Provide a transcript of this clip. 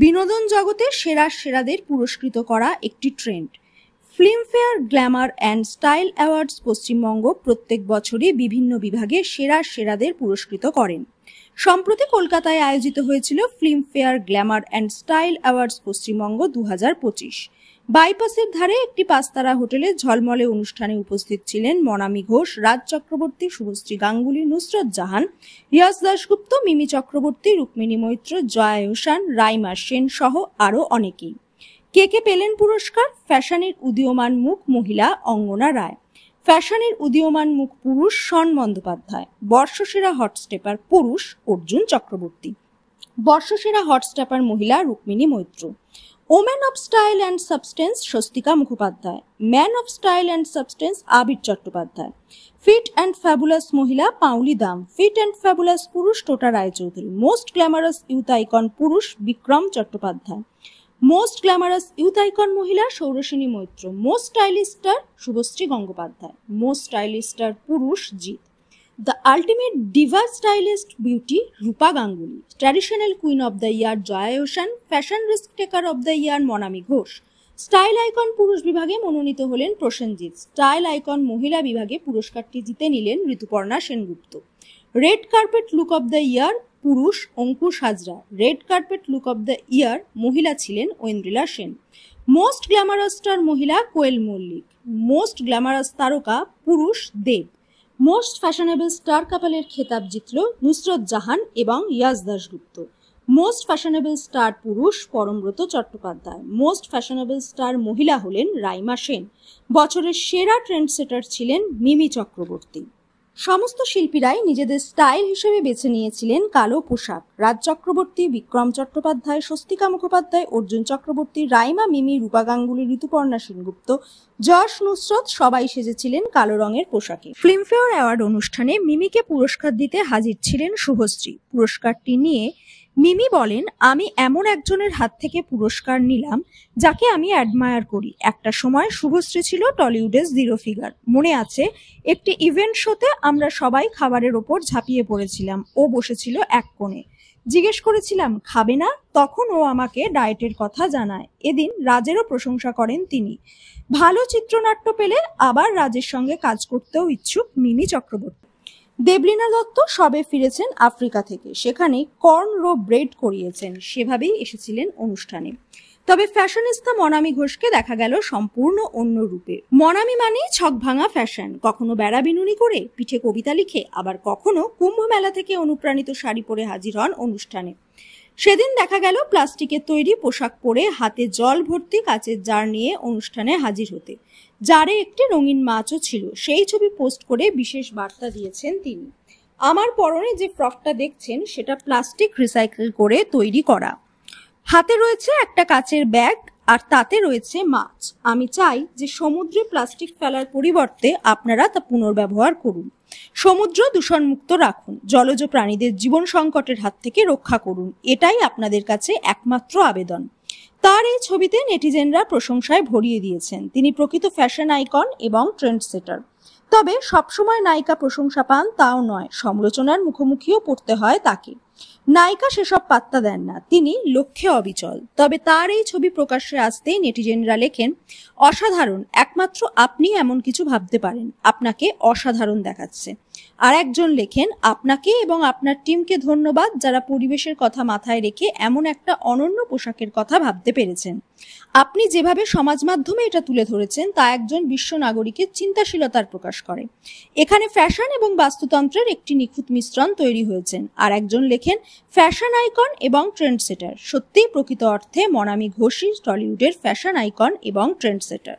বিনোদন জগতে সেরাদের পুরস্কৃত করা একটি trend. Filmfare Glamour and style awards Paschimbanga প্রত্যেক বছরই বিভিন্ন বিভাগে সেরাদের পুরস্কৃত করেন। সম্প্রতি কলকাতায় আয়োজিত হয়েছিল Filmfare Glamour and style awards Paschimbanga 2025। বাইপাসের ধারে একটি পাঁচতারা হোটেলে ঝলমলে অনুষ্ঠানে উপস্থিত ছিলেন মনামি ঘোষ, রাজ চক্রবর্তী, শুভশ্রী গাঙ্গুলি, নুসরত জাহান, ইয়াস দাশগুপ্ত, মিমি চক্রবর্তী, রুক্মিণী মৈত্র, জয়া হোসান, রাইমা সেন সহ আরও অনেকেই। কে পেলেন পুরস্কার? ফ্যাশনের উদীয়মান মুখ মহিলা অঙ্গনা রায়, ফ্যাশনের উদীয়মান মুখ পুরুষ শন বন্দ্যোপাধ্যায়, বর্ষসেরা হটস্টেপার পুরুষ অর্জুন চক্রবর্তী, বর্ষসেরা হটস্টেপার মহিলা Rukmini Maitra, woman of style and substance Swastika Mukhopadhyay, man of style and substance Abir Chattopadhyay, fit and fabulous মহিলা Paoli Dam, fit and fabulous পুরুষ Tota Roychowdhury, most glamorous youth icon পুরুষ Vikram Chattopadhyay, most glamorous youth icon মহিলা Sauraseni Maitra, most stylish star Subhashree Ganguly, most stylish star পুরুষ Jeet, the ultimate diva stylist beauty Rupa Ganguly, traditional queen of the year Jaya হোসান, fashion risk taker of the year Monami Ghosh. Style icon পুরুষ বিভাগে মনোনীত হলেন Prosenjit. Style icon মহিলা বিভাগে পুরস্কারটি জিতে নিলেন Rituparna Sengupta. Red carpet look of the year পুরুষ Ankush Hazra, red carpet look of the year মহিলা ছিলেন Oindrila Sen. Most glamorous star মহিলা কোয়েল মল্লিক, মোস্ট গ্ল্যামারাস তারকা পুরুষ দেব। মোস্ট ফ্যাশনেবল স্টার কাপলের খেতাব জিতল নুসরত জাহান এবং Yash Dasgupta. Most fashionable star পুরুষ Parambrata Chattopadhyay, most fashionable star মহিলা হলেন রাইমা সেন। বছরের সেরা ট্রেন্ডসেটার ছিলেন মিমি চক্রবর্তী। সমস্ত শিল্পীরাই নিজেদের স্টাইল হিসেবে বেছে নিয়েছিলেন কালো পোশাক। রাজ চক্রবর্তী, বিক্রম চট্টোপাধ্যায়, স্বস্তিকা মুখোপাধ্যায়, অর্জুন চক্রবর্তী, রাইমা, মিমি, রূপা গাঙ্গুলি, ঋতুপর্ণা সেনগুপ্ত, যশ, নুসরত সবাই সেজেছিলেন কালো রঙের পোশাকে। ফিল্মফেয়ার অ্যাওয়ার্ড অনুষ্ঠানে মিমিকে পুরস্কার দিতে হাজির ছিলেন শুভশ্রী। পুরস্কারটি নিয়ে মিমি বলেন, আমি এমন একজনের হাত থেকে পুরস্কার নিলাম যাকে আমি অ্যাডমায়ার করি। একটা সময় শুভশ্রী ছিল টলিউডের জিরো ফিগার। মনে আছে, একটি ইভেন্ট শোতে আমরা সবাই খাবারের ওপর ঝাঁপিয়ে পড়েছিলাম। ও বসেছিল এক কোণে। জিজ্ঞেস করেছিলাম খাবে না, তখন ও আমাকে ডায়েটের কথা জানায়। এদিন রাজেরও প্রশংসা করেন তিনি। ভালো চিত্রনাট্য পেলে আবার রাজের সঙ্গে কাজ করতেও ইচ্ছুক মিমি চক্রবর্তী। দেবলীনা দত্ত সবে ফিরেছেন আফ্রিকা থেকে, সেখানে কর্ন রো ব্রেড করিয়েছেন, সেভাবেই এসেছিলেন অনুষ্ঠানে। তবে ফ্যাশনিস্তা মনামি ঘোষকে দেখা গেল সম্পূর্ণ অন্য রূপে। মনামি মানে ছক ভাঙা ফ্যাশন, কখনো বেড়া বিনুনি করে পিঠে কবিতা লিখে, আবার কখনো কুম্ভ মেলা থেকে অনুপ্রাণিত শাড়ি পরে হাজির হন অনুষ্ঠানে। সেদিন দেখা গেল প্লাস্টিকের তৈরি পোশাক পরে হাতে জল ভর্তি কাচের জার নিয়ে অনুষ্ঠানে হাজির হতে। জারে একটি রঙিন মাছও ছিল। সেই ছবি পোস্ট করে বিশেষ বার্তা দিয়েছেন তিনি। আমার পরনে যে ফ্রকটা দেখছেন সেটা প্লাস্টিক রিসাইকেল করে তৈরি করা। হাতে রয়েছে একটা কাচের ব্যাগ আর তাতে রয়েছে মাছ। আমি চাই যে সমুদ্রে প্লাস্টিক ফেলার পরিবর্তে আপনারা তা পুনর্ব্যবহার করুন, সমুদ্র দূষণমুক্ত রাখুন, জলজ প্রাণীদের জীবন সংকটের হাত থেকে রক্ষা করুন। এটাই আপনাদের কাছে একমাত্র আবেদন। তার এই ছবিতে নেটিজেনরা প্রশংসায় ভরিয়ে দিয়েছেন। তিনি প্রকৃত ফ্যাশন আইকন এবং ট্রেন্ড সেটার। তবে সবসময় নায়িকা প্রশংসা পান তাও নয়, সমালোচনার মুখোমুখিও পড়তে হয় তাকে। নায়িকা সেসব পাত্তা দেন না, তিনি লক্ষ্যে অবিচল। তবে তার এই ছবি প্রকাশ্যে আসতেই নেটিজেনরা লেখেন, অসাধারণ, একমাত্র আপনি এমন কিছু ভাবতে পারেন, আপনাকে অসাধারণ দেখাচ্ছে। আর একজন লেখেন, আপনাকে এবং আপনার টিমকে ধন্যবাদ যারা পরিবেশের কথা মাথায় রেখে এমন একটা অনন্য পোশাকের কথা ভাবতে পেরেছেন। আপনি যেভাবে সমাজ মাধ্যমে এটা তুলে ধরেছেন তা একজন বিশ্ব নাগরিকের চিন্তাশীলতার প্রকাশ করে। এখানে ফ্যাশন এবং বাস্তুতন্ত্রের একটি নিখুঁত মিশ্রণ তৈরি হয়েছেন। আর একজন লেখেন, ফ্যাশন আইকন এবং ট্রেন্ড সেটার। সত্যিই প্রকৃত অর্থে মনামি ঘোষই টলিউডের ফ্যাশন আইকন এবং ট্রেন্ড সেটার।